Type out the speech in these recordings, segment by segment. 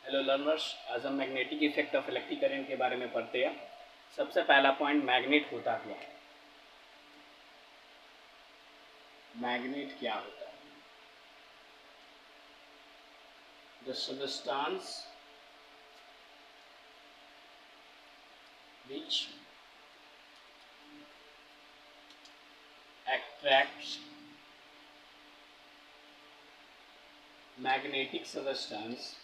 Hello learners, आज हम magnetic effect of electric current के बारे में पढ़ते हैं। सबसे पहला पॉइंट, मैग्नेट होता क्या है। मैग्नेट क्या होता है? The substance which attracts magnetic substance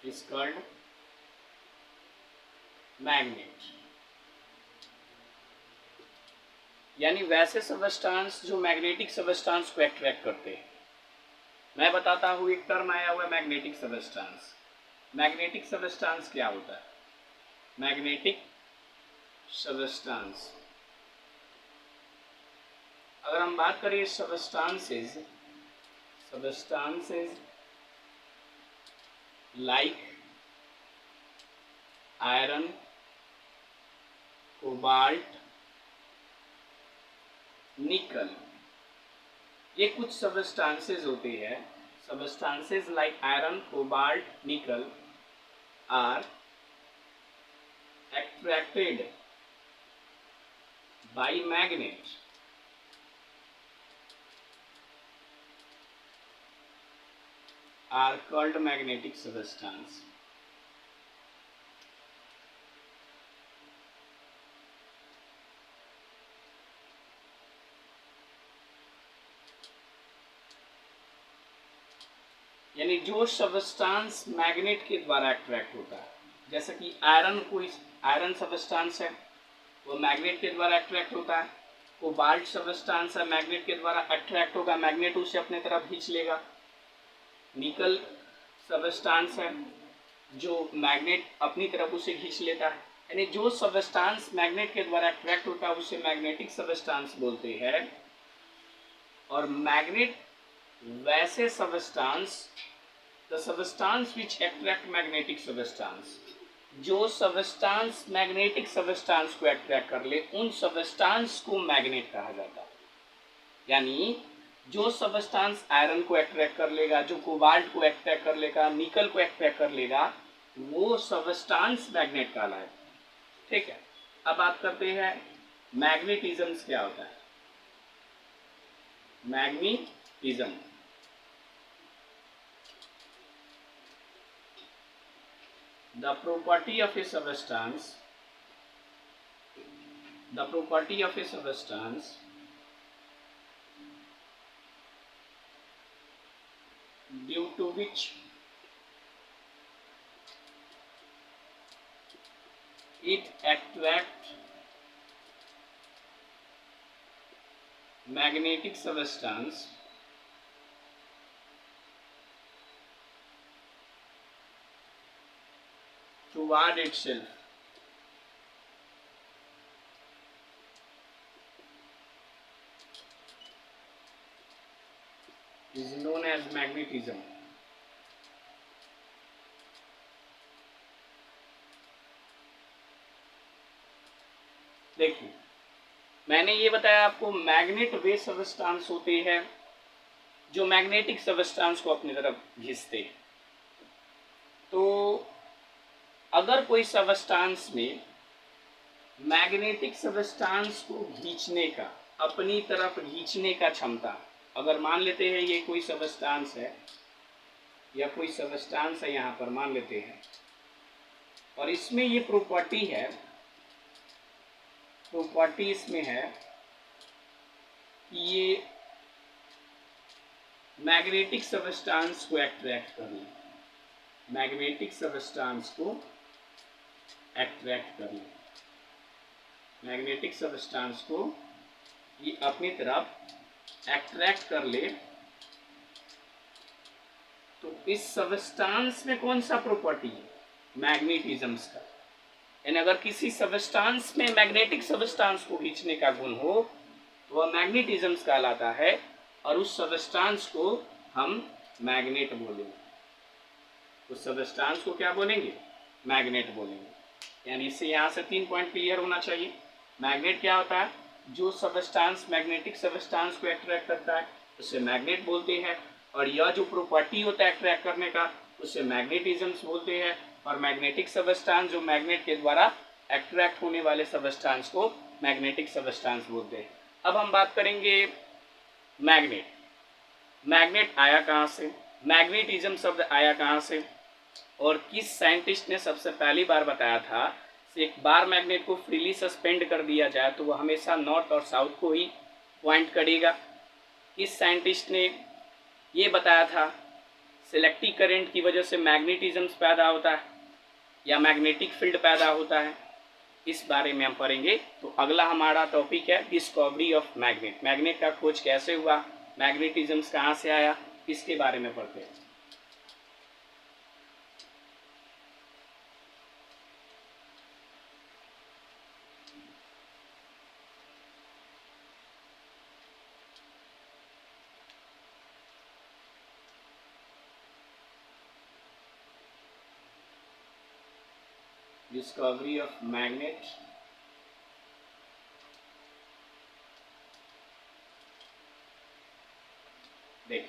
is called magnet। यानी वैसे सबस्टांस जो मैग्नेटिक सबस्टांस को अट्रैक्ट करते हैं। मैं बताता हूँ, एक टर्म आया हुआ है मैग्नेटिक सबस्टांस। मैग्नेटिक सबस्टांस क्या होता है? मैग्नेटिक सबस्टांस, अगर हम बात करें सबस्टांसेस लाइक आयरन, कोबाल्ट, निकल, ये कुछ सबस्टांसेस होते हैं। सबस्टांसेस लाइक आयरन, कोबाल्ट, निकल are attracted by magnet are called magnetic substance। यानी जो सबस्टांस मैग्नेट के द्वारा अट्रैक्ट होता है, जैसे कि आयरन सबस्टांस है, वो मैग्नेट के द्वारा अट्रैक्ट होता है। कोबाल्ट सबस्टांस है, मैग्नेट के द्वारा अट्रैक्ट होगा, मैग्नेट उसे अपने तरफ खींच लेगा। निकल सबस्टांस है जो मैग्नेट अपनी तरफ उसे खींच लेता है। यानी जो सबस्टांस मैग्नेट के द्वारा अट्रैक्ट होता है उसे मैग्नेटिक सबस्टांस बोलते हैं। और मैग्नेट वैसे substance, the substance which attract magnetic substance, जो सबस्टांस मैग्नेटिक सबस्टांस को अट्रैक्ट कर ले उन सबस्टांस को मैग्नेट कहा जाता है। यानी जो सबस्टांस आयरन को अट्रैक्ट कर लेगा, जो कोबाल्ट को अट्रैक्ट कर लेगा, निकल को अट्रैक्ट कर लेगा, वो सबस्टांस मैग्नेट कहलाएगा। ठीक है, अब बात करते हैं मैग्नेटिज्म क्या होता है। Magnetism, the property of a substance due to which it attracts magnetic substance toward itself is known as magnetism। देखिए, मैंने ये बताया आपको, मैग्नेट वे सबस्टांस होते हैं जो मैग्नेटिक सबस्टांस को अपनी तरफ खींचते हैं। तो अगर कोई सबस्टांस में मैग्नेटिक सबस्टांस को खींचने का, अपनी तरफ खींचने का क्षमता, अगर मान लेते हैं ये कोई सबस्टांस है या कोई सबस्टांस है, यहाँ पर मान लेते हैं, और इसमें ये प्रॉपर्टी इसमें है कि ये मैग्नेटिक सबस्टांस को अट्रैक्ट कर ले, मैग्नेटिक सबस्टांस को अट्रैक्ट कर ले, मैग्नेटिक सबस्टांस को ये अपनी तरफ अट्रैक्ट कर ले। तो इस सबस्टांस में कौन सा प्रॉपर्टी है? मैग्नेटिज्म का। यानी अगर किसी सबस्टांस में मैग्नेटिक सबस्टांस को खींचने का गुण हो तो वह मैग्नेटिज्म कहलाता है, और उस सबस्टांस को हम मैग्नेट बोलेंगे। उस सबस्टांस को क्या बोलेंगे? मैग्नेट बोलेंगे। यानी इससे यहाँ से 3 पॉइंट क्लियर होना चाहिए। मैग्नेट क्या होता है? जो सबस्टांस मैग्नेटिक सबस्टांस को अट्रैक्ट करता है उसे मैग्नेट बोलते हैं, और यह जो प्रॉपर्टी होता है अट्रैक्ट करने का उसे मैग्नेटिज्म्स बोलते हैं। और मैग्नेटिक सबस्टांस जो मैग्नेट के द्वारा अट्रैक्ट होने वाले सबस्टांस को मैग्नेटिक सबस्टांस बोलते हैं। अब हम बात करेंगे मैग्नेट। मैग्नेट आया कहाँ से, मैग्नेटिज्म शब्द आया कहाँ से, और किस साइंटिस्ट ने सबसे पहली बार बताया था कि एक बार मैग्नेट को फ्रीली सस्पेंड कर दिया जाए तो वह हमेशा नॉर्थ और साउथ को ही पॉइंट करेगा। किस साइंटिस्ट ने ये बताया था सेलेक्टिव करंट की वजह से मैग्नेटिज्म पैदा होता है या मैग्नेटिक फील्ड पैदा होता है, इस बारे में हम पढ़ेंगे। तो अगला हमारा टॉपिक है डिस्कवरी ऑफ मैग्नेट। मैग्नेट का खोज कैसे हुआ, मैग्नेटिज्म कहाँ से आया, इसके बारे में पढ़ते हैं। Discovery of magnet. देख,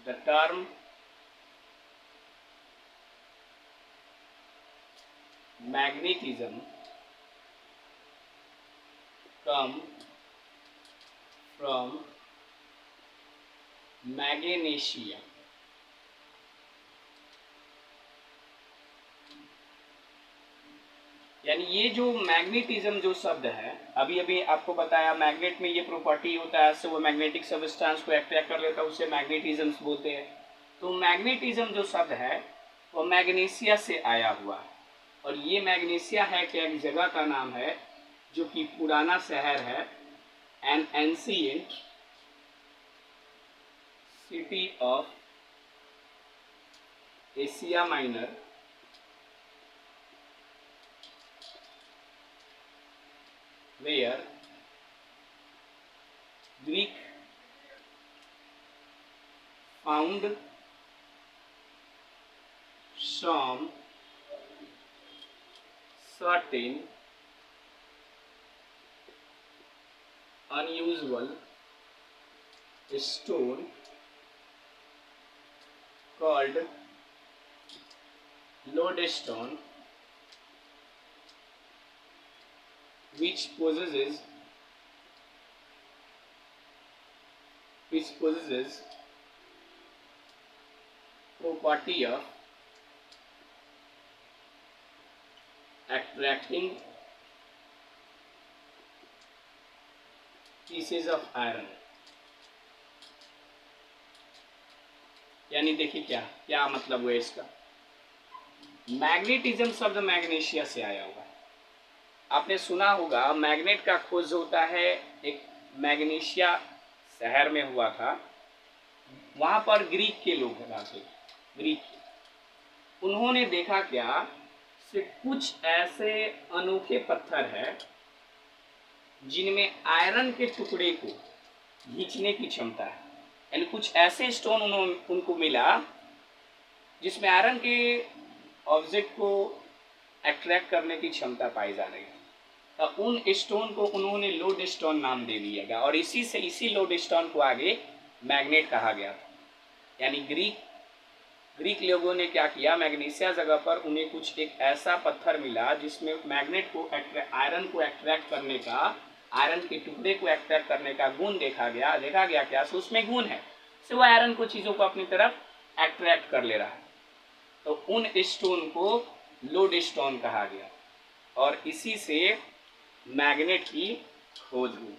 the term magnetism come from magnesia। यानी ये जो मैग्नेटिज्म जो शब्द है, अभी अभी आपको बताया मैग्नेट में ये प्रॉपर्टी होता है, वो मैग्नेटिक सबस्टेंस को अट्रैक्ट कर लेता है, उसे मैग्नेटिज्म बोलते हैं। तो मैग्नेटिज्म जो शब्द है वो मैग्नीशिया से आया हुआ है, और ये मैग्नीशिया है कि एक जगह का नाम है जो कि पुराना शहर है, N ancient city of Asia minor, where Greek found some certain unusual stone called lodestone, which possesses property of attracting pieces of iron। यानी देखिए क्या क्या मतलब हुआ इसका। मैग्नेटिज्म शब्द मैग्नीशिया से आया हुआ है। आपने सुना होगा मैग्नेट का खोज होता है एक मैग्नीशिया शहर में हुआ था, वहाँ पर ग्रीक के लोग रहते, ग्रीक। उन्होंने देखा क्या से कुछ ऐसे अनोखे पत्थर है जिनमें आयरन के टुकड़े को खींचने की क्षमता है। यानी कुछ ऐसे स्टोन उनको मिला जिसमें आयरन के ऑब्जेक्ट को अट्रैक्ट करने की क्षमता पाई जा रही है। तो उन स्टोन को उन्होंने लोडस्टोन नाम दे दिया गया, और इसी लोडस्टोन को आगे मैग्नेट कहा गया था। यानी ग्रीक लोगों ने क्या किया, मैग्नीशिया जगह पर उन्हें कुछ एक ऐसा पत्थर मिला जिसमें मैग्नेट को आयरन को अट्रैक्ट करने का, आयरन के टुकड़े को अट्रैक्ट करने का गुण देखा गया क्या, तो उसमें गुण है से वो आयरन को चीज़ों को अपनी तरफ अट्रैक्ट कर ले रहा है। तो उन स्टोन को लोडस्टोन कहा गया, और इसी से मैग्नेट की खोज हुई।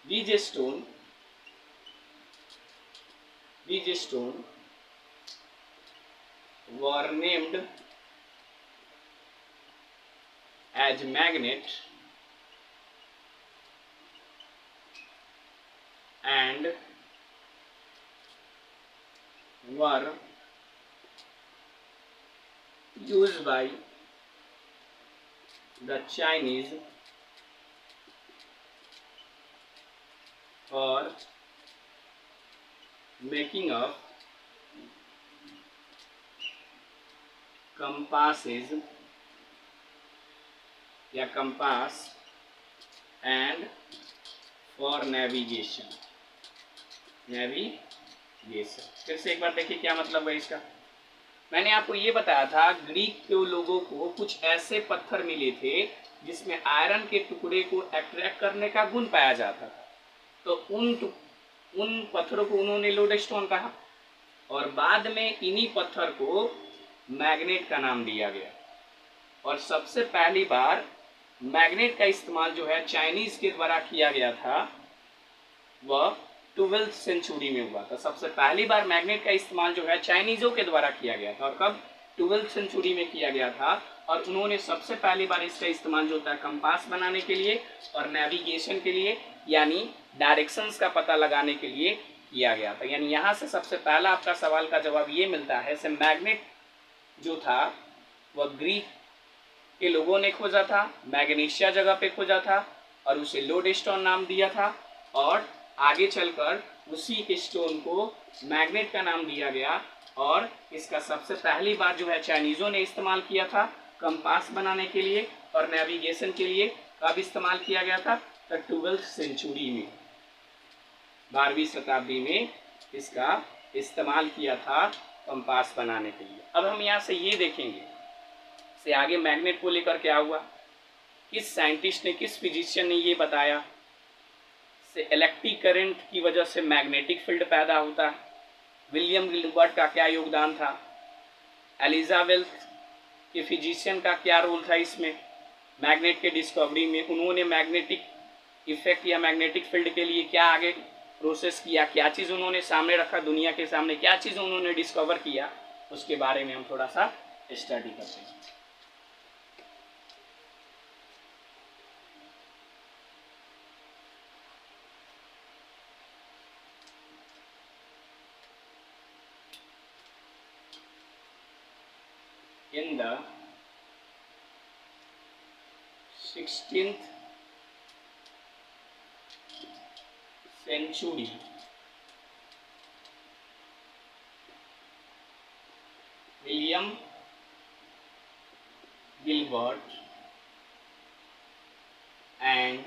These stone were named as magnet and were used by the Chinese for making of compasses, या कंपास एंड फॉर नेविगेशन। फिर से एक बार देखिए क्या मतलब है इसका। मैंने आपको ये बताया था ग्रीक के लोगों को कुछ ऐसे पत्थर मिले थे जिसमें आयरन के टुकड़े को अट्रैक्ट करने का गुण पाया जाता था। तो उन पत्थरों को उन्होंने लोडस्टोन कहा और बाद में इन्हीं पत्थर को मैग्नेट का नाम दिया गया। और सबसे पहली बार मैग्नेट का इस्तेमाल जो है चाइनीज के द्वारा किया गया था, वह 12वीं सेंचुरी में हुआ था। सबसे पहली बार मैग्नेट का इस्तेमाल जो है चाइनीजों के द्वारा किया गया था। और कब? 12वीं सेंचुरी में किया गया था। और उन्होंने सबसे पहली बार इसका इस्तेमाल जो होता है कंपास बनाने के लिए और नेविगेशन के लिए, यानी डायरेक्शंस का पता लगाने के लिए किया गया था। यानी यहाँ से सबसे पहला आपका सवाल का जवाब ये मिलता है से मैग्नेट जो था वह ग्रीक के लोगों ने खोजा था, मैग्नीशिया जगह पे खोजा था और उसे लोडस्टोन नाम दिया था। और आगे चलकर उसी स्टोन को मैग्नेट का नाम दिया गया और इसका सबसे पहली बार जो है चाइनीज़ों ने इस्तेमाल किया था कंपास बनाने के लिए और नेविगेशन के लिए। कब इस्तेमाल किया गया था? तो 12वीं सेंचुरी में, 12वीं शताब्दी में इसका इस्तेमाल किया था कंपास बनाने के लिए। अब हम यहाँ से ये देखेंगे से आगे मैग्नेट को लेकर क्या हुआ, किस साइंटिस्ट ने, किस फिजिशियन ने ये बताया से इलेक्ट्रिक करंट की वजह से मैग्नेटिक फील्ड पैदा होता है। विलियम गिलबर्ट का क्या योगदान था, एलिजाबेथ के फिजिशियन का क्या रोल था इसमें मैग्नेट के डिस्कवरी में, उन्होंने मैग्नेटिक इफेक्ट या मैग्नेटिक फील्ड के लिए क्या आगे प्रोसेस किया, क्या चीज़ उन्होंने सामने रखा दुनिया के सामने, क्या चीज़ उन्होंने डिस्कवर किया, उसके बारे में हम थोड़ा सा स्टडी करते हैं। In the 16th century, William Gilbert and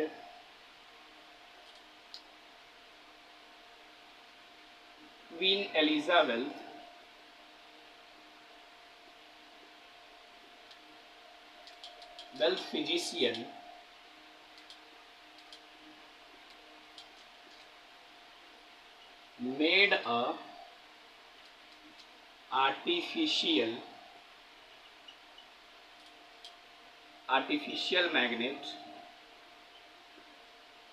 Queen Elizabeth wealth physician made a artificial magnet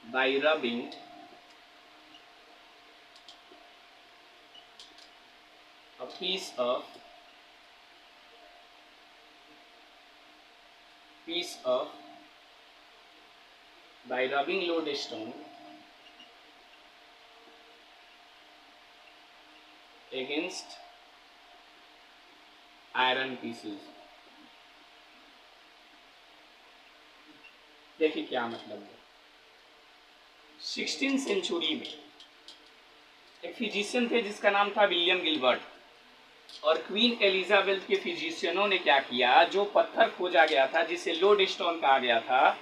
by rubbing a piece of by rubbing lodestone against iron pieces. देखिए क्या मतलब है। 16वीं सेंचुरी में एक फिजिशियन थे जिसका नाम था विलियम गिलबर्ट और क्वीन एलिजाबेथ के फिजिशियनों ने क्या किया, जो पत्थर खोजा गया था जिसे लोडस्टोन कहा गया था,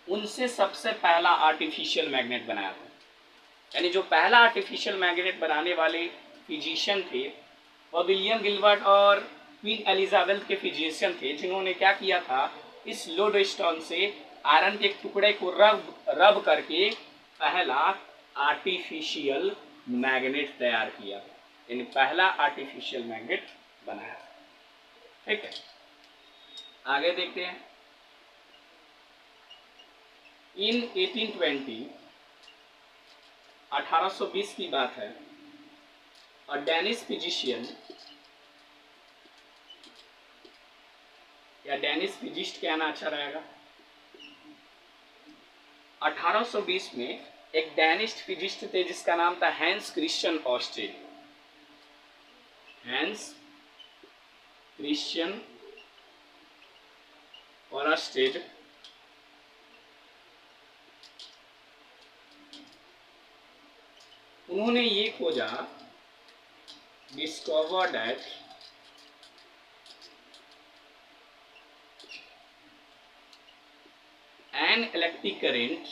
उनसे सबसे पहला आर्टिफिशियल मैग्नेट बनाया था। यानी जो पहला आर्टिफिशियल मैग्नेट बनाने वाले फिजिशियन थे वह विलियम गिलबर्ट और क्वीन एलिजाबेथ के फिजिशियन थे, जिन्होंने क्या किया था, इस लोडस्टोन से आयरन के टुकड़े को रब करके पहला आर्टिफिशियल मैग्नेट तैयार किया, यानी पहला आर्टिफिशियल मैग्नेट बनाया। ठीक है, आगे देखते हैं। इन 1820 1820 की बात है और डेनिश फिजिशियन या डेनिश फिजिस्ट कहना अच्छा रहेगा। 1820 में एक डेनिश फिजिस्ट थे जिसका नाम था Hans Christian Oersted. Hans Christian Oersted उन्होंने ये खोजा, discover that an electric current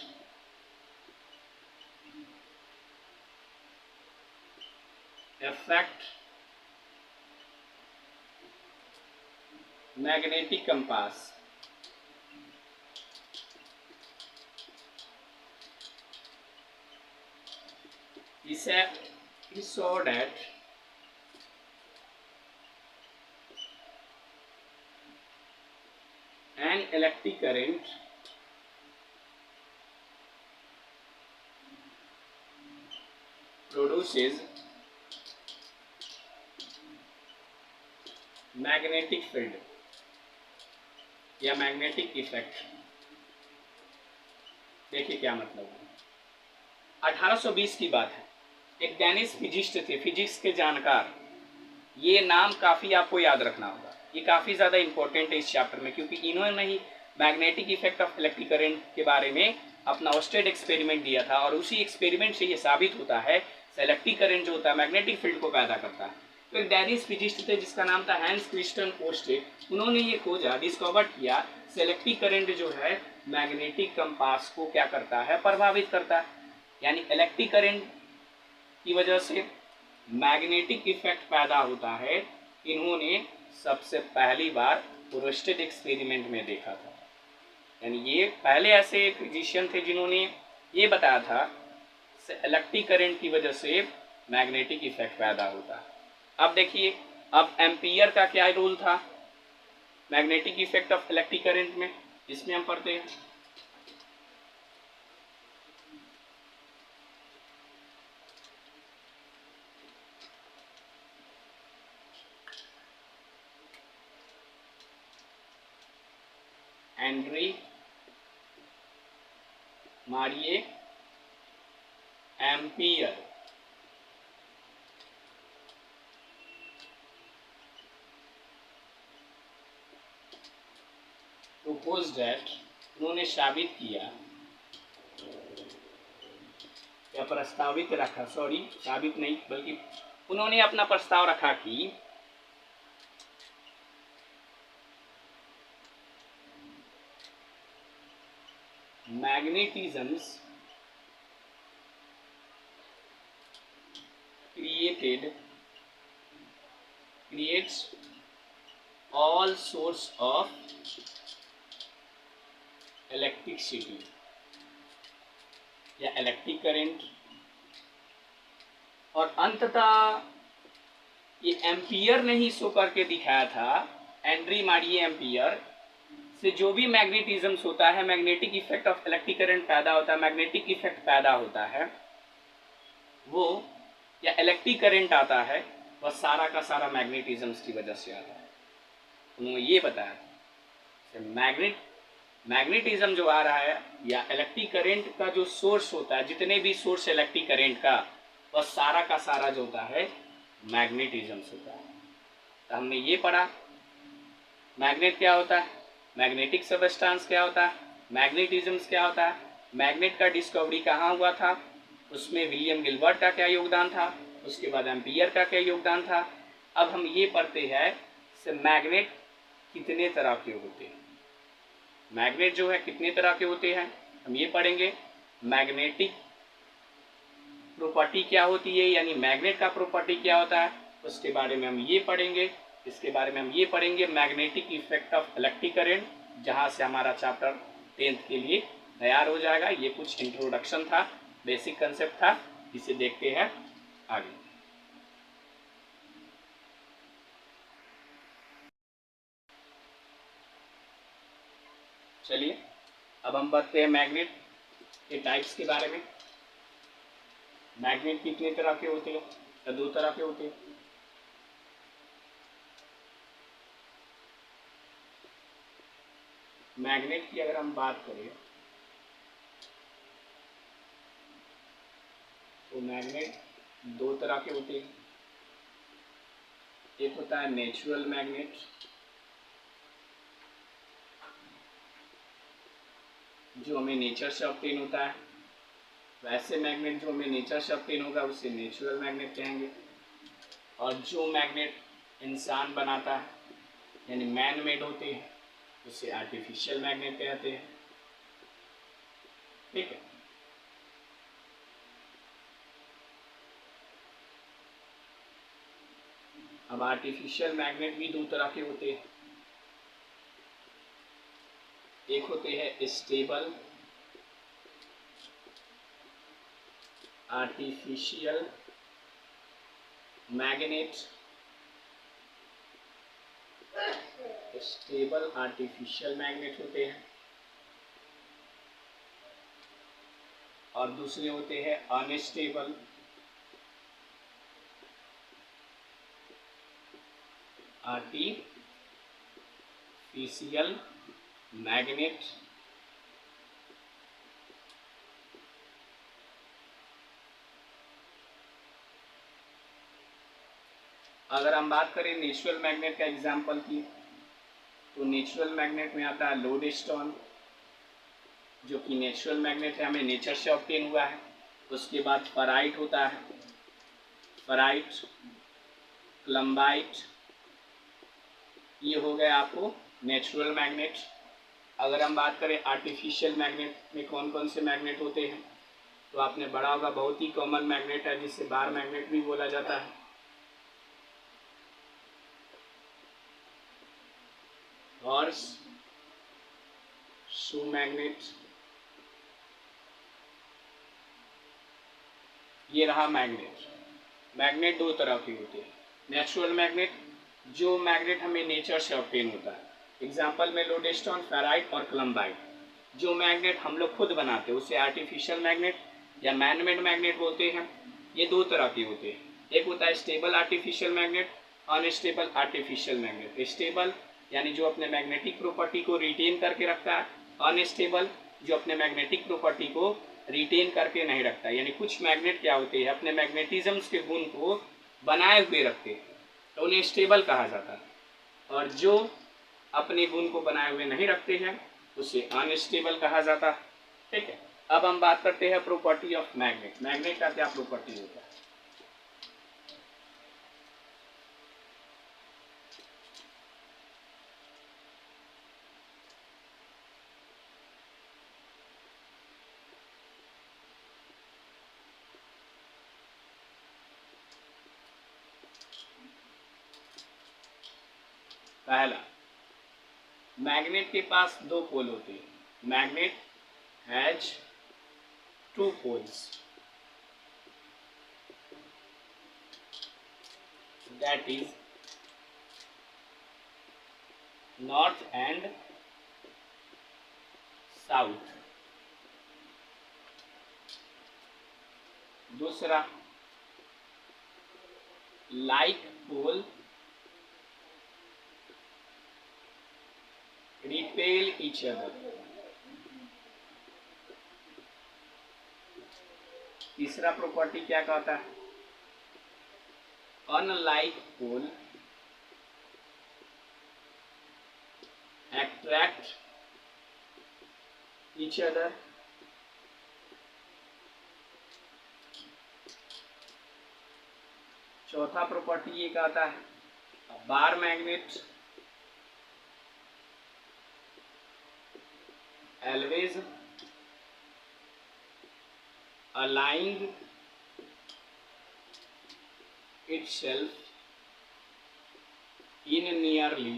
affect magnetic compass. He saw that an electric current produces magnetic field या मैग्नेटिक इफेक्ट। देखिए क्या मतलब है। 1820 की बात है, एक डेनिश फिजिस्ट थे, फिजिक्स के जानकार। ये नाम काफ़ी आपको याद रखना होगा, ये काफ़ी ज़्यादा इंपॉर्टेंट है इस चैप्टर में, क्योंकि इन्होंने ही magnetic effect of electric current के बारे में अपना ऑस्टेड एक्सपेरिमेंट दिया था, और उसी एक्सपेरिमेंट से ये साबित होता है इलेक्ट्रिक करंट जो होता है मैग्नेटिक फील्ड को पैदा करता है। तो एक डेनिश फिजिस्ट थे जिसका नाम था हैंस क्रिस्टियन ओस्टेड। उन्होंने ये खोजा, डिस्कवर किया इलेक्ट्रिक करंट जो है मैग्नेटिक कंपास को क्या करता है, प्रभावित करता है। यानी इलेक्ट्रिक करंट की वजह से मैग्नेटिक इफेक्ट पैदा होता है। इन्होंने सबसे पहली बार ओस्टेड एक्सपेरिमेंट में देखा था। यानी ये पहले ऐसे फिजिशियन थे जिन्होंने ये बताया था इलेक्ट्रिक करंट की वजह से मैग्नेटिक इफेक्ट पैदा होता है। अब देखिए, अब एम्पियर का क्या रोल था magnetic effect of electric current में, इसमें हम पढ़ते हैं। हेनरी मारिए एम्पियर proposed that, उन्होंने साबित किया या प्रस्तावित रखा, सॉरी साबित नहीं बल्कि उन्होंने अपना प्रस्ताव रखा कि magnetism creates all source of electricity या इलेक्ट्रिक करंट, और अंततः ये एम्पियर ने ही शो करके दिखाया था, हेनरी मारिए एम्पियर से जो भी मैग्नेटिज्म होता है, magnetic effect of electric current पैदा होता है, मैग्नेटिक इफेक्ट पैदा होता है, वो या इलेक्ट्रिक करंट आता है, वह सारा का सारा मैग्नेटिज्म की वजह से आता है। उन्होंने ये बताया मैग्नेटिज्म जो आ रहा है या इलेक्ट्रिक करंट का जो सोर्स होता है, जितने भी सोर्स इलेक्ट्रिक करंट का, वह सारा का सारा जो होता है मैग्नेटिज्म होता है। तो हमने ये पढ़ा मैग्नेट क्या होता है, मैग्नेटिक सबस्टेंस क्या होता है, मैग्नेटिज्म क्या होता है, मैग्नेट का डिस्कवरी कहाँ हुआ था, उसमें विलियम गिलबर्ट का क्या योगदान था, उसके बाद एम्पियर का क्या योगदान था। अब हम ये पढ़ते हैं मैग्नेट कितने तरह के होते हैं, मैग्नेट जो है कितने तरह के होते हैं, हम ये पढ़ेंगे। मैग्नेटिक प्रॉपर्टी क्या होती है, यानी मैग्नेट का प्रॉपर्टी क्या होता है, उसके बारे में हम ये पढ़ेंगे। इसके बारे में हम ये पढ़ेंगे magnetic effect of electric current, जहाँ से हमारा चैप्टर 10th के लिए तैयार हो जाएगा। ये कुछ इंट्रोडक्शन था, बेसिक कंसेप्ट था, इसे देखते हैं आगे। चलिए अब हम बढ़ते हैं मैग्नेट के टाइप्स के बारे में। मैग्नेट कितने तरह के होते हैं, या 2 तरह के होते हैं। मैग्नेट की अगर हम बात करें तो मैग्नेट 2 तरह के होते हैं। एक होता है नेचुरल मैग्नेट, जो हमें नेचर से ऑब्टेन होता है। वैसे मैग्नेट जो हमें नेचर से ऑब्टेन होगा उसे नेचुरल मैग्नेट कहेंगे। और जो मैग्नेट इंसान बनाता है यानी मैन मेड होते हैं उसे आर्टिफिशियल मैग्नेट कहते हैं। ठीक है। अब आर्टिफिशियल मैग्नेट भी दो तरह के होते हैं। एक होते हैं stable artificial magnet, stable artificial magnet होते हैं, और दूसरे होते हैं अनस्टेबल आर्टिफिशियल मैग्नेट। अगर हम बात करें नेचुरल मैग्नेट का एग्जांपल की, तो नेचुरल मैग्नेट में आता है लोडस्टोन, जो कि नेचुरल मैग्नेट है, हमें नेचर से ऑब्टेन हुआ है। उसके बाद फेराइट होता है, फेराइट, क्लम्बाइट, ये हो गए आपको नेचुरल मैग्नेट। अगर हम बात करें आर्टिफिशियल मैग्नेट में कौन कौन से मैग्नेट होते हैं, तो आपने पढ़ा होगा, बहुत ही कॉमन मैग्नेट है जिसे बार मैग्नेट भी बोला जाता है। हॉर्स शू मैग्नेट, ये रहा मैग्नेट। मैग्नेट दो तरह के होते हैं। नेचुरल मैग्नेट, जो मैग्नेट हमें नेचर से ऑब्टेन होता है, एग्जाम्पल में लोडस्टोन, फेराइट और क्लम्बाइट। जो मैग्नेट हम लोग खुद बनाते हैं उसे आर्टिफिशियल मैग्नेट या मैनमेड मैग्नेट बोलते हैं। ये दो तरह के होते हैं, एक होता है stable artificial magnet, unstable artificial magnet. Stable यानी जो अपने मैग्नेटिक प्रॉपर्टी को रिटेन करके रखता है, अनस्टेबल जो अपने मैग्नेटिक प्रॉपर्टी को रिटेन करके नहीं रखता। यानी कुछ मैग्नेट क्या होते हैं, अपने मैग्नेटिज्म्स के गुण को बनाए हुए रखते हैं, तो उन्हें स्टेबल कहा जाता है। और जो अपने गुण को बनाए हुए नहीं रखते हैं उसे अनस्टेबल कहा जाता है। ठीक है। अब हम बात करते हैं प्रॉपर्टी ऑफ मैग्नेट। मैग्नेट का क्या प्रॉपर्टी होता है? पहला, मैग्नेट के पास दो पोल होते हैं। Magnet has two poles, that is north and south. दूसरा, like pole repel each other। तीसरा प्रॉपर्टी क्या कहता है? Unlike pole attract each other। चौथा प्रॉपर्टी ये कहता है bar magnet always aligning itself in nearly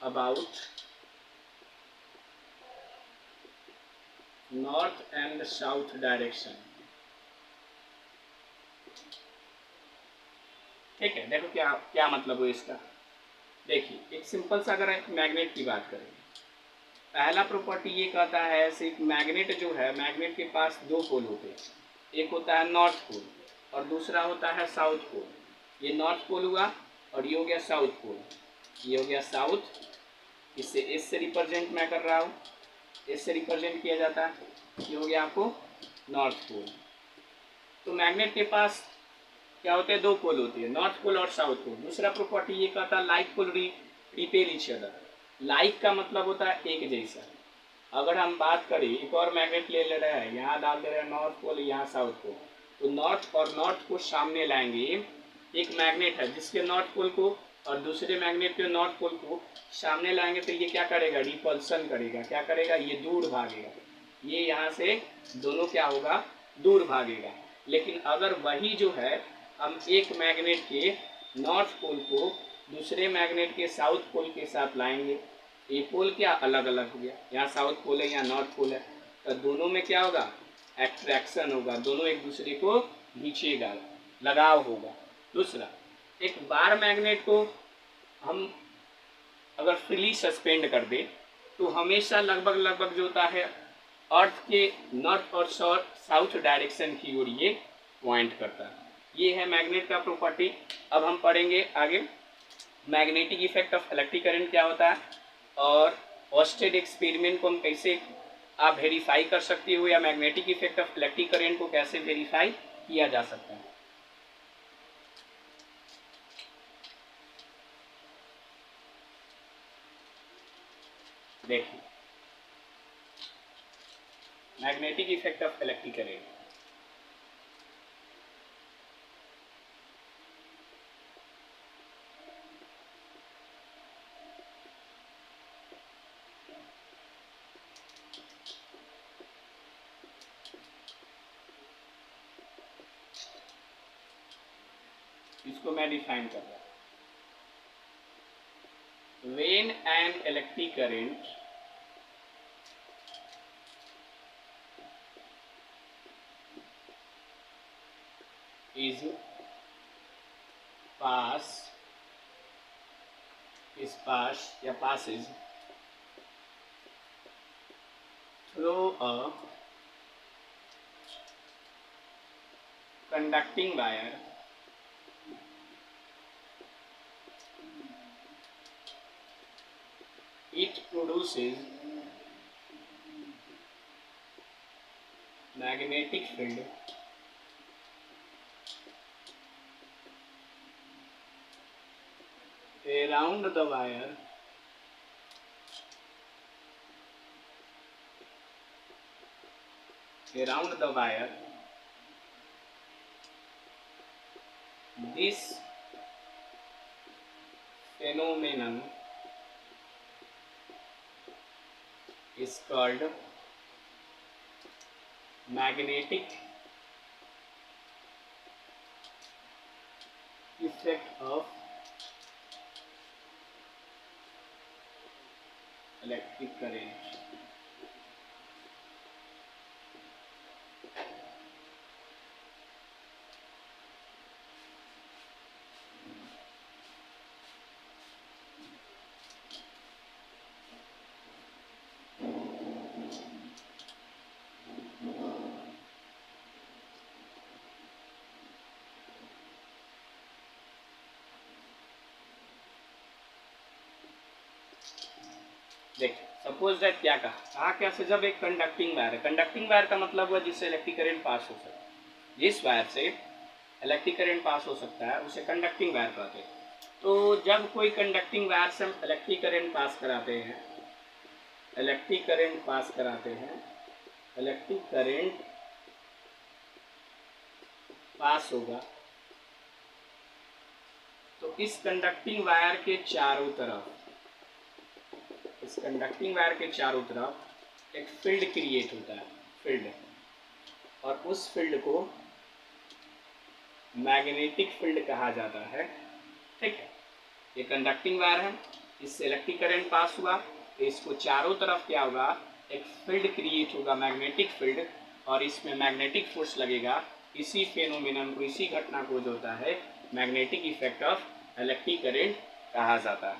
about north and south direction। ठीक है। देखो क्या क्या मतलब है इसका। देखिए, एक सिंपल सा अगर मैग्नेट की बात करें, पहला प्रॉपर्टी ये कहता है सिर्फ मैग्नेट जो है, मैग्नेट के पास दो पोल होते हैं। एक होता है नॉर्थ पोल और दूसरा होता है साउथ पोल। ये नॉर्थ पोल हुआ और ये हो गया साउथ पोल। ये हो गया साउथ, इसे एस से रिप्रेजेंट मैं कर रहा हूँ, एस से रिप्रेजेंट किया जाता है। ये हो गया आपको नॉर्थ पोल। तो मैग्नेट के पास क्या होते हैं? दो पोल होती है, नॉर्थ पोल और साउथ पोल। दूसरा प्रॉपर्टी ये कहता है like pole repel each other. Like का मतलब होता है एक जैसा। अगर हम बात करें, एक और मैग्नेट ले रहे हैं, यहाँ डाल दे रहे हैं नॉर्थ पोल, यहाँ साउथ पोल, तो नॉर्थ और नॉर्थ को सामने लाएंगे। एक मैग्नेट है जिसके नॉर्थ पोल को और दूसरे मैग्नेट के नॉर्थ पोल को सामने लाएंगे तो ये क्या करेगा, रिपल्सन करेगा, क्या करेगा, ये दूर भागेगा, ये यहाँ से दोनों क्या होगा, दूर भागेगा। लेकिन अगर वही जो है हम एक मैग्नेट के नॉर्थ पोल को दूसरे मैग्नेट के साउथ पोल के साथ लाएंगे, ये पोल क्या अलग अलग हो गया, यहाँ साउथ पोल है, यहाँ नॉर्थ पोल है, तो दोनों में क्या होगा, एट्रैक्शन होगा, दोनों एक दूसरे को खींचेगा, लगाव होगा। दूसरा, एक बार मैग्नेट को हम अगर फ्रीली सस्पेंड कर दे तो हमेशा लगभग लगभग जो होता है अर्थ के नॉर्थ और साउथ डायरेक्शन की ओर ये पॉइंट करता है। ये है मैग्नेट का प्रॉपर्टी। अब हम पढ़ेंगे आगे magnetic effect of electric current क्या होता है, और ऑस्टेड एक्सपेरिमेंट को हम कैसे आप वेरीफाई कर सकते हो, या magnetic effect of electric current को कैसे वेरीफाई किया जा सकता है। देखिए magnetic effect of electric current, इसको मैं डिफाइन कर रहा हूं। When an electric current is passes through a conducting wire, it produces magnetic field around the wire This phenomenon is called magnetic effect of electric current। देखिए suppose that क्या कहा कैसे, जब एक कंडक्टिंग वायर है, कंडक्टिंग वायर का मतलब हुआ जिससे इलेक्ट्रिक करंट पास हो सकता है, जिस वायर से इलेक्ट्रिक करंट पास हो सकता है उसे कंडक्टिंग वायर कहते हैं। तो जब कोई कंडक्टिंग वायर से हम इलेक्ट्रिक करंट पास कराते हैं, इलेक्ट्रिक करंट पास कराते हैं, इलेक्ट्रिक करंट पास होगा तो इस कंडक्टिंग वायर के चारों तरफ, इस कंडक्टिंग वायर के चारों तरफ एक फील्ड क्रिएट होता है, फील्ड, और उस फील्ड को मैग्नेटिक फील्ड कहा जाता है। ठीक है, ये कंडक्टिंग वायर है, इससे इलेक्ट्रिक करंट पास हुआ तो इसको चारों तरफ क्या होगा, एक फील्ड क्रिएट होगा, मैग्नेटिक फील्ड, और इसमें मैग्नेटिक फोर्स लगेगा। इसी फेनोमेनन को, इसी घटना को जो होता है magnetic effect of electric current कहा जाता है।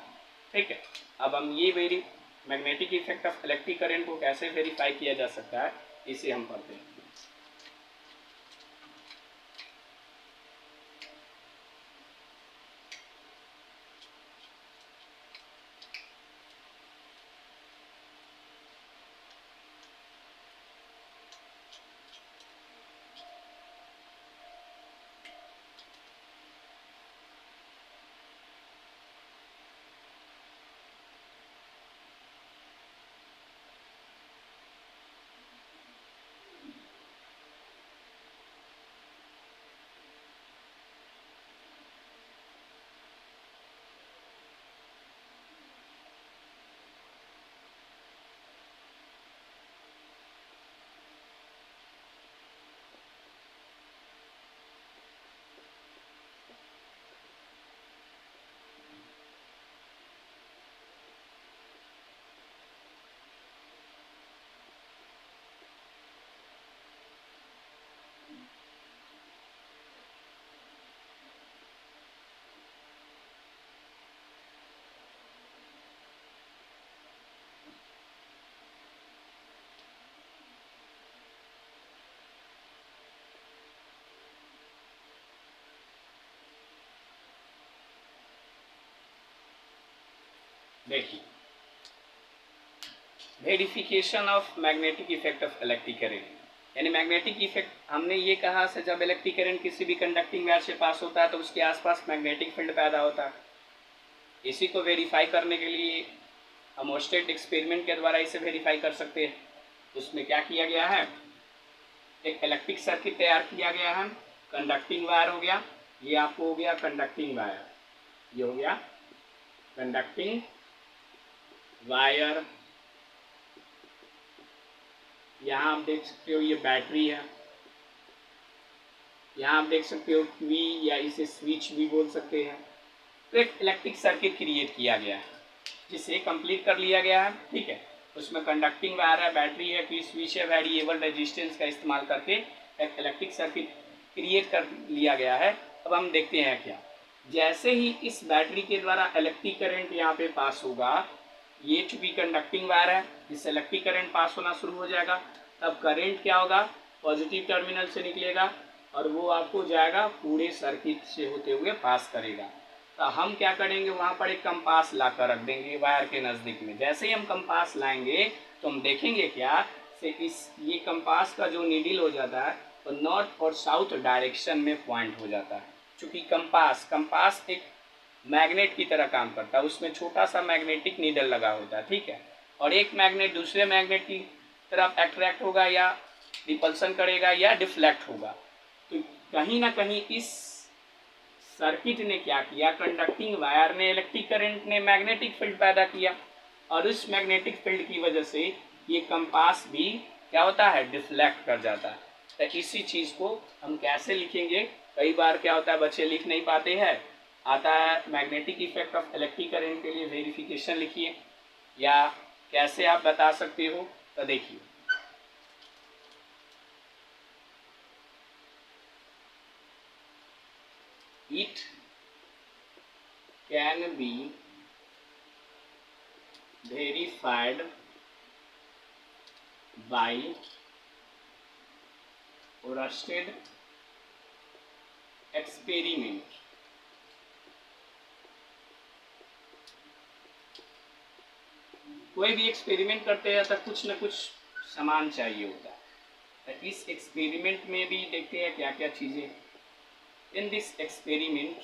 ठीक है, अब हम ये magnetic effect of electric current को कैसे वेरीफाई किया जा सकता है इसे हम पढ़ते हैं। देखिए, verification of magnetic effect of electric current, यानी मैग्नेटिक इफेक्ट हमने ये कहा से जब इलेक्ट्रिक करंट किसी भी कंडक्टिंग वायर से पास होता है तो उसके आसपास मैग्नेटिक फील्ड पैदा होता है। इसी को वेरीफाई करने के लिए हम ओस्टेड एक्सपेरिमेंट के द्वारा इसे वेरीफाई कर सकते हैं। उसमें क्या किया गया है, एक इलेक्ट्रिक सर्किट तैयार किया गया है, कंडक्टिंग वायर हो गया, ये आपको हो गया कंडक्टिंग वायर, ये हो गया कंडक्टिंग वायर। यहाँ आप देख सकते हो ये बैटरी है, यहाँ आप देख सकते हो वी या इसे स्विच भी बोल सकते हैं। तो एक इलेक्ट्रिक सर्किट क्रिएट किया गया है जिसे कंप्लीट कर लिया गया है, ठीक है। उसमें कंडक्टिंग वायर है, बैटरी है, की स्विच है, वेरिएबल रेजिस्टेंस का इस्तेमाल करके एक इलेक्ट्रिक सर्किट क्रिएट कर लिया गया है। अब हम देखते हैं क्या, जैसे ही इस बैटरी के द्वारा इलेक्ट्रिक करंट यहाँ पे पास होगा, ये चूंकि कंडक्टिंग वायर है, इससे इलेक्ट्रिक करंट पास होना शुरू हो जाएगा। तब करंट क्या होगा, पॉजिटिव टर्मिनल से निकलेगा और वो आपको जाएगा पूरे सर्किट से होते हुए पास करेगा। तो हम क्या करेंगे, वहाँ पर एक कंपास ला कर रख देंगे वायर के नज़दीक में। जैसे ही हम कंपास लाएंगे तो हम देखेंगे क्या से ये कंपास का जो नीडल हो जाता है तो नॉर्थ और साउथ डायरेक्शन में पॉइंट हो जाता है। चूँकि कंपास एक मैग्नेट की तरह काम करता है, उसमें छोटा सा मैग्नेटिक नीडल लगा होता है, ठीक है। और एक मैग्नेट दूसरे मैग्नेट की तरफ अट्रैक्ट होगा या रिपल्सन करेगा या डिफ्लेक्ट होगा। तो कहीं ना कहीं इस सर्किट ने क्या किया, कंडक्टिंग वायर ने इलेक्ट्रिक करंट ने मैग्नेटिक फील्ड पैदा किया और उस मैग्नेटिक फील्ड की वजह से ये कंपास भी क्या होता है, डिफ्लेक्ट कर जाता है। तो इसी चीज़ को हम कैसे लिखेंगे, कई बार क्या होता है बच्चे लिख नहीं पाते हैं, आता है magnetic effect of electric current के लिए वेरिफिकेशन लिखिए, या कैसे आप बता सकते हो। तो देखिए, it can be verified by Oersted experiment। कोई भी एक्सपेरिमेंट करते हैं तो कुछ न कुछ सामान चाहिए होता है। तो इस एक्सपेरिमेंट में भी देखते हैं क्या क्या चीज़ें। In this experiment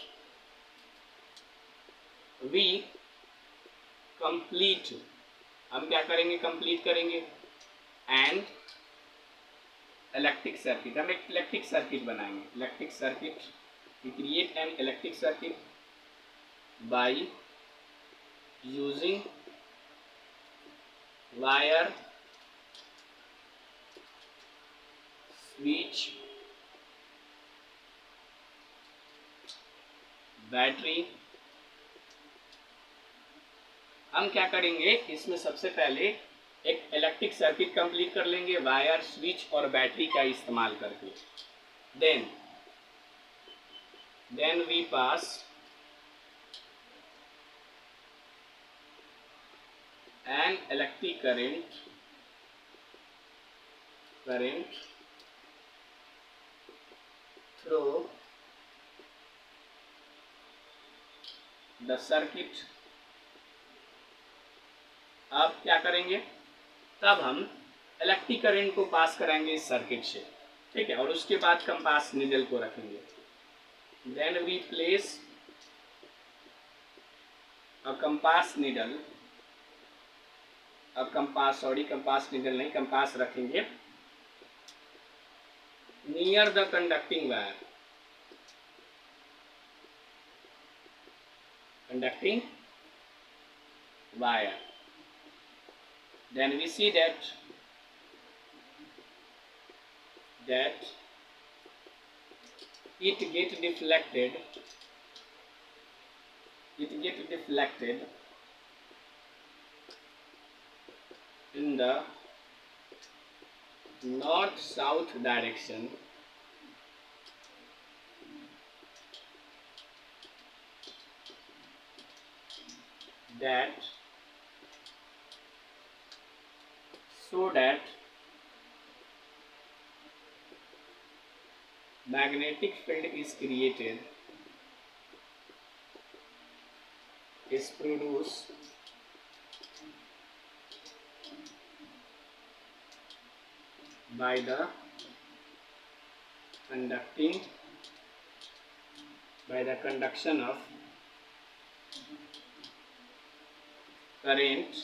we complete, हम क्या करेंगे, कंप्लीट करेंगे एंड इलेक्ट्रिक सर्किट, हम एक इलेक्ट्रिक सर्किट बनाएंगे। Electric circuit, we create an electric circuit by using wire, switch, battery. हम क्या करेंगे, इसमें सबसे पहले एक इलेक्ट्रिक सर्किट कंप्लीट कर लेंगे वायर, स्विच और बैटरी का इस्तेमाल करके। Then we pass an electric current through the circuit। अब क्या करेंगे, तब हम इलेक्ट्रिक करंट को पास कराएंगे इस सर्किट से, ठीक है। और उसके बाद कंपास नीडल को रखेंगे। Then we place a compass needle, अब कंपास नीडल नहीं, कंपास रखेंगे near the conducting wire, then we see that it get deflected in the north south direction, so that magnetic field is produced by the conduction of current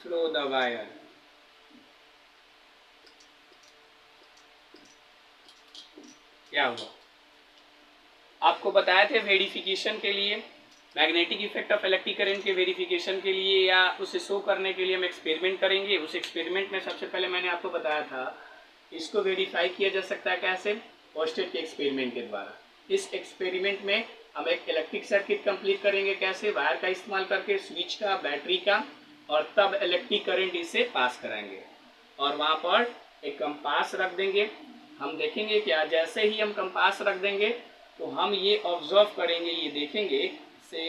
through the wire. क्या हुआ? आपको बताए थे verification के लिए, magnetic effect of electric current के verification के लिए या उसे शो करने के लिए हम एक्सपेरिमेंट करेंगे। उस एक्सपेरिमेंट में सबसे पहले मैंने आपको बताया था इसको वेरीफाई किया जा सकता है कैसे, पोस्टेड के एक्सपेरिमेंट के द्वारा। इस एक्सपेरिमेंट में हम एक इलेक्ट्रिक सर्किट कंप्लीट करेंगे कैसे, वायर का इस्तेमाल करके, स्विच का, बैटरी का, और तब इलेक्ट्रिक करंट इसे पास कराएंगे और वहाँ पर एक कंपास रख देंगे। हम देखेंगे क्या, जैसे ही हम कंपास रख देंगे तो हम ये ऑब्जर्व करेंगे, ये देखेंगे से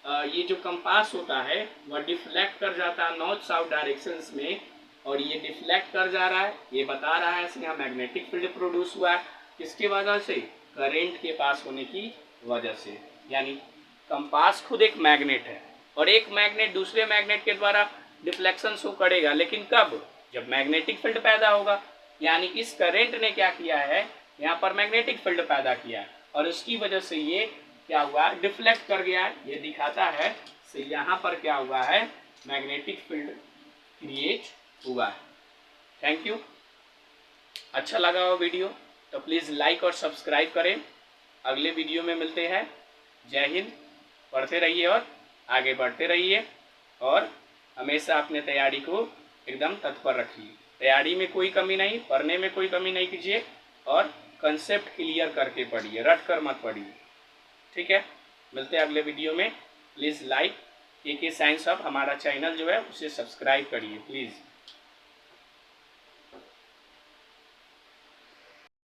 ये जो कंपास होता है वह डिफ्लेक्ट कर जाता है नॉर्थ साउथ डायरेक्शंस में, और ये डिफ्लेक्ट कर जा रहा है, ये बता रहा है इसमें मैग्नेटिक फील्ड प्रोड्यूस हुआ है। किसके वजह से? करंट के पास होने की वजह से। यानी कंपास खुद एक मैग्नेट है और एक मैग्नेट दूसरे मैग्नेट के द्वारा डिफ्लेक्शन शो करेगा, लेकिन कब? जब मैग्नेटिक फील्ड पैदा होगा। यानी इस करंट ने क्या किया है, यहाँ पर मैग्नेटिक फील्ड पैदा किया और उसकी वजह से ये क्या हुआ, डिफ्लेक्ट कर गया। ये दिखाता है से यहाँ पर क्या हुआ है, मैग्नेटिक फील्ड क्रिएट हुआ है। Thank you. अच्छा लगा हो वीडियो तो प्लीज़ लाइक और सब्सक्राइब करें। अगले वीडियो में मिलते हैं। जय हिंद। पढ़ते रहिए और आगे बढ़ते रहिए और हमेशा अपने तैयारी को एकदम तत्पर रखिए। तैयारी में कोई कमी नहीं, पढ़ने में कोई कमी नहीं कीजिए और कंसेप्ट क्लियर करके पढ़िए, रट कर मत पढ़िए। ठीक है, मिलते हैं अगले वीडियो में। प्लीज़ लाइक के साइंस ऑफ हमारा चैनल जो है उसे सब्सक्राइब करिए प्लीज़।